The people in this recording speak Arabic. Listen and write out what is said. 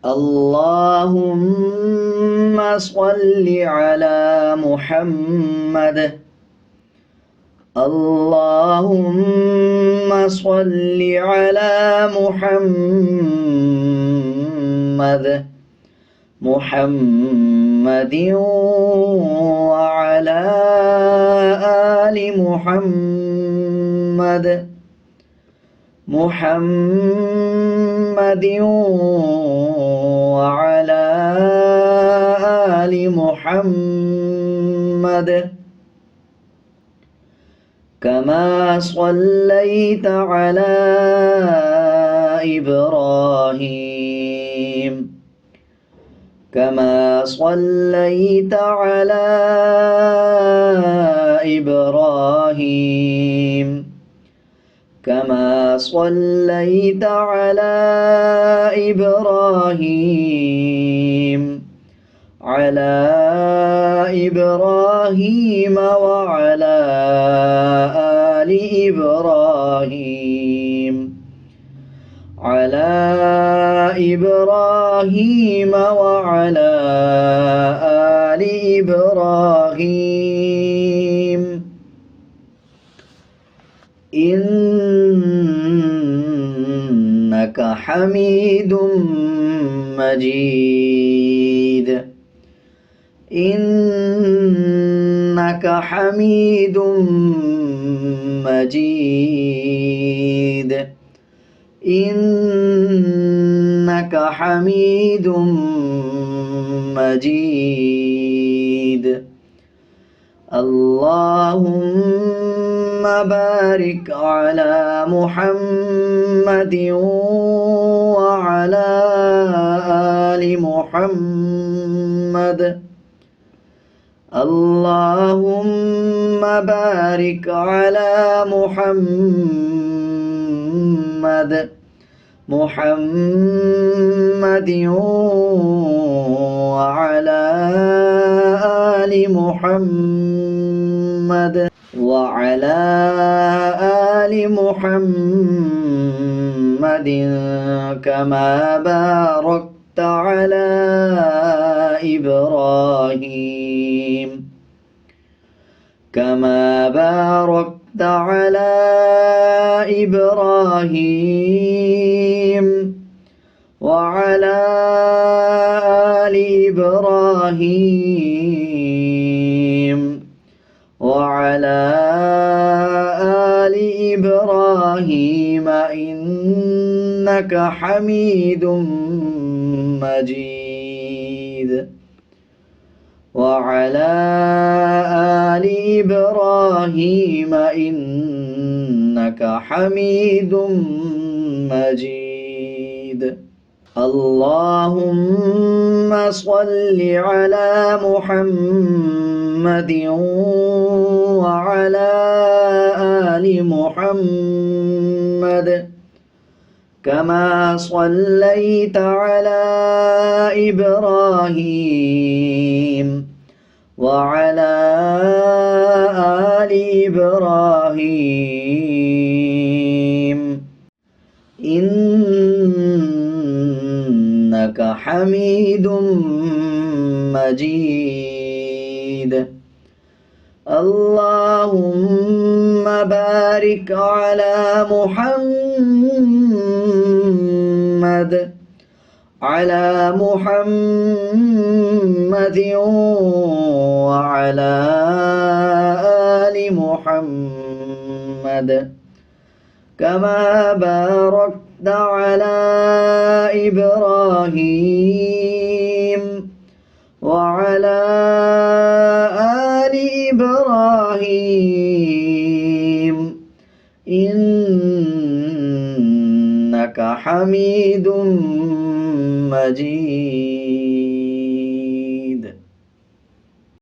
اللهم صل على محمد. اللهم صل على محمد وعلى آل محمد وعلى آل محمد كما صليت على إبراهيم كما صليت على إبراهيم كما صليت على إبراهيم على إبراهيم وعلى آل إبراهيم على إبراهيم وعلى آل إبراهيم إنك حميد مجيد إنك حميد مجيد إنك حميد مجيد اللهم بارك على محمد وعلى آل محمد اللهم بارك على محمد وعلى آل محمد وعلى آل محمد كما باركت على إبراهيم كما باركت على إبراهيم وعلى آل إبراهيم وعلى آل إبراهيم إنك حميد مجيد وعلى آل إبراهيم إنك حميد مجيد اللهم صل على محمد وعلى آل محمد كما صليت على إبراهيم وعلى آل إبراهيم إنك حميد مجيد اللهم بارك على محمد وعلى آل محمد كما باركت على إبراهيم وعلى آل إبراهيم إنك حميد مجيد